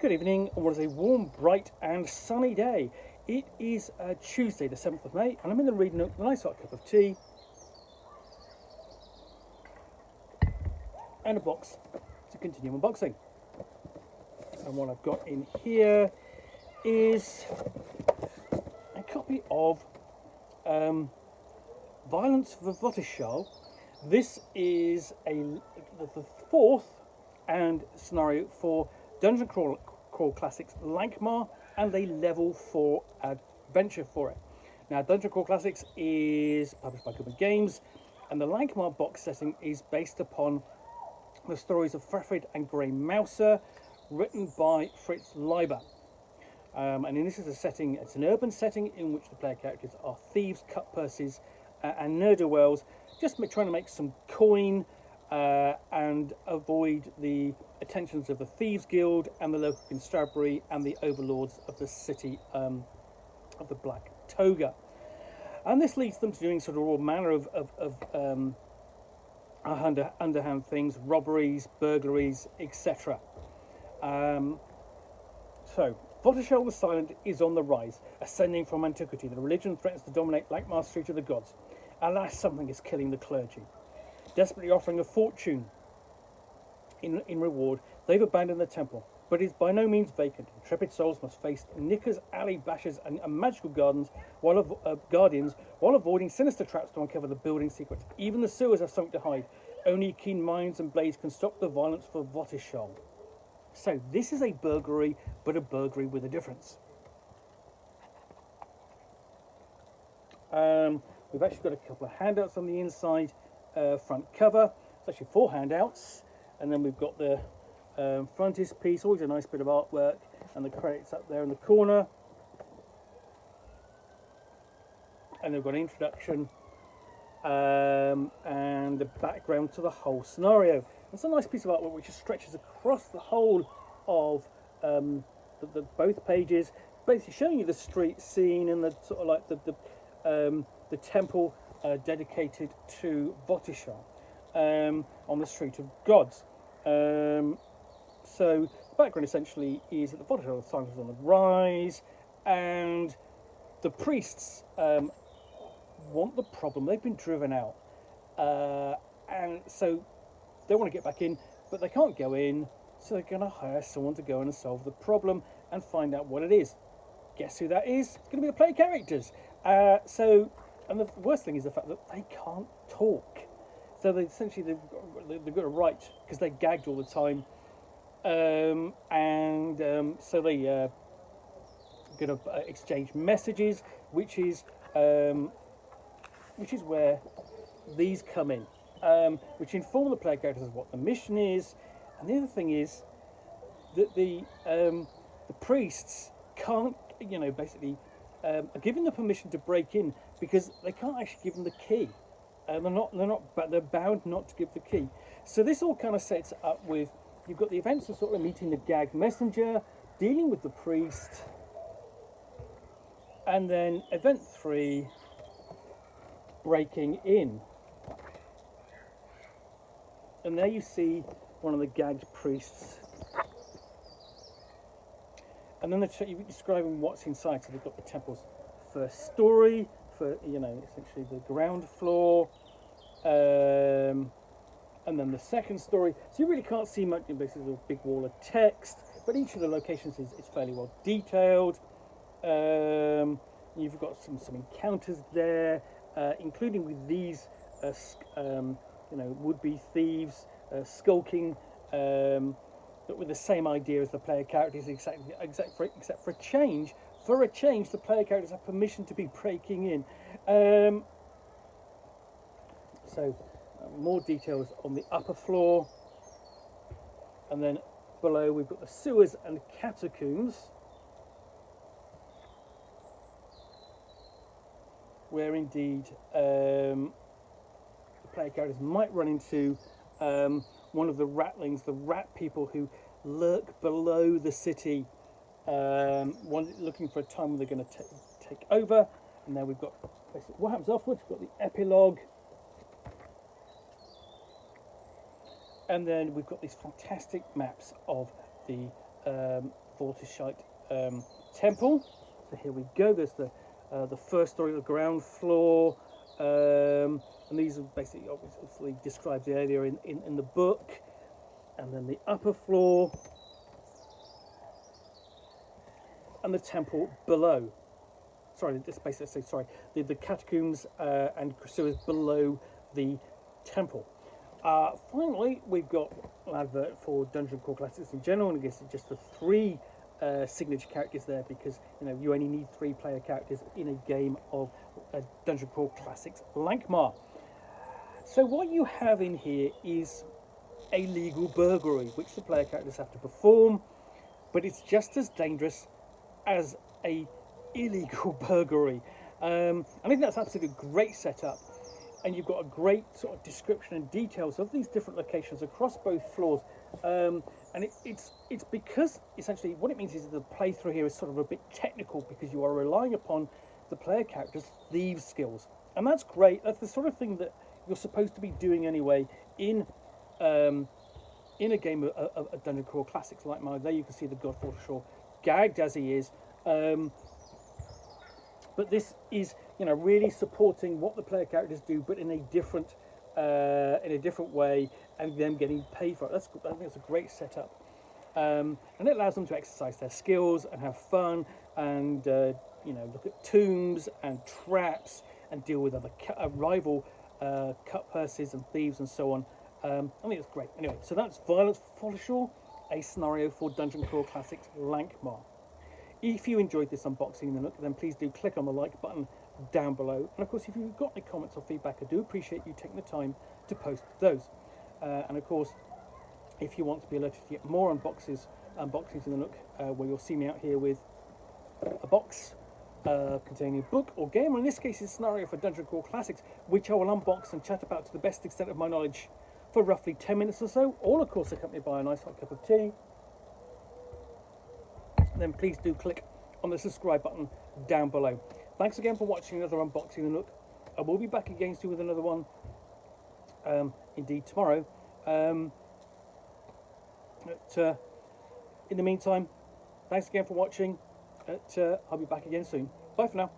Good evening, and what is a warm, bright and sunny day. It is Tuesday the 7th of May, and I'm in the reading nook with a nice hot cup of tea and a box to continue unboxing. And what I've got in here is a copy of Violence for Votishal. This is the fourth and scenario for Dungeon Crawl Classics Lankhmar, and a level 4 adventure for it. Now, Dungeon Crawl Classics is published by Goodman Games, and the Lankhmar box setting is based upon the stories of Frefrid and Grey Mouser, written by Fritz Leiber. And this is a setting, it's an urban setting in which the player characters are thieves, cut-purses, and ne'er-do-wells, just trying to make some coin and avoid the attentions of the Thieves Guild and the local constabulary and the overlords of the city of the Black Toga. And this leads them to doing sort of all manner of underhand things, robberies, burglaries, etc. So, Votishal the Silent is on the rise, ascending from antiquity. The religion threatens to dominate Lankhmar Street of the Gods. Alas, something is killing the clergy. Desperately offering a fortune in reward, they've abandoned the temple, but it is by no means vacant. Intrepid souls must face knickers, alley bashers, and magical guardians while avoiding sinister traps to uncover the building secrets. Even the sewers have something to hide. Only keen minds and blades can stop the violence for Votishal. So this is a burglary, but a burglary with a difference. We've actually got a couple of handouts on the inside front cover. It's actually 4 handouts, and then we've got the frontispiece, always a nice bit of artwork, and the credits up there in the corner. And they've got an introduction and the background to the whole scenario. It's a nice piece of artwork which just stretches across the whole of both pages, basically showing you the street scene and the sort of like the temple dedicated to Votishal on the Street of Gods. So the background essentially is that the Votishal Silence is on the rise, and the priests want the problem. They've been driven out, and so they want to get back in, but they can't go in, so they're going to hire someone to go in and solve the problem and find out what it is. Guess who that is? It's going to be the player characters. And the worst thing is the fact that they can't talk. So they've got to write, because they're gagged all the time. So they going to exchange messages, which is where these come in, which inform the player characters of what the mission is. And the other thing is that the priests can't, basically are given the permission to break in because they can't actually give them the key. They're bound not to give the key. So this all kind of sets up with, you've got the events of sort of meeting the gagged messenger, dealing with the priest, and then event 3, breaking in. And there you see one of the gagged priests. And then you're describing what's inside. So they've got the temple's first story, for essentially the ground floor, and then the second story. So you really can't see much. Basically, a big wall of text, but each of the locations is fairly well detailed. You've got some encounters there, including with these would-be thieves skulking, but with the same idea as the player characters, except for a change. For a change, the player characters have permission to be breaking in. More details on the upper floor, and then below we've got the sewers and catacombs, where indeed the player characters might run into one of the ratlings, the rat people who lurk below the city, looking for a time when they're going to take over. And now we've got basically what happens afterwards. We've got the epilogue, and then we've got these fantastic maps of the Votishal temple. So here we go. There's the first story, the ground floor, and these are basically obviously described earlier in the book, and then the upper floor and the temple below. Sorry, this basically the catacombs and sewers below the temple. Finally, we've got an advert for Dungeon Crawl Classics in general, and I guess it's just the 3 signature characters there, because you only need 3 player characters in a game of Dungeon Crawl Classics Lankhmar. So what you have in here is a legal burglary, which the player characters have to perform, but it's just as dangerous as a illegal burglary. I think that's absolutely a great setup, and you've got a great sort of description and details of these different locations across both floors. And it's because essentially what it means is that the playthrough here is sort of a bit technical, because you are relying upon the player character's thieves skills, and that's great. That's the sort of thing that you're supposed to be doing anyway in a game of Dungeon Crawl Classics like mine. There you can see the God Votishal gagged as he is. But this is, really supporting what the player characters do, but in a different way, and them getting paid for it. I think it's a great setup, and it allows them to exercise their skills and have fun, and look at tombs and traps and deal with other rival cut purses and thieves and so on. I think it's great. Anyway, so that's Votishal, a scenario for Dungeon Crawl Classics Lankhmar. If you enjoyed this unboxing in the Nook, then please do click on the like button down below. And of course, if you've got any comments or feedback, I do appreciate you taking the time to post those. And of course, if you want to be alerted to get more unboxings in the Nook, where you'll see me out here with a box containing a book or game, or in this case, it's a scenario for Dungeon Crawl Classics, which I will unbox and chat about to the best extent of my knowledge for roughly 10 minutes or so, all of course accompanied by a nice hot cup of tea. Then please do click on the subscribe button down below. Thanks again for watching another unboxing of the Nook. I will be back again soon with another one, indeed tomorrow. In the meantime, thanks again for watching. I'll be back again soon. Bye for now.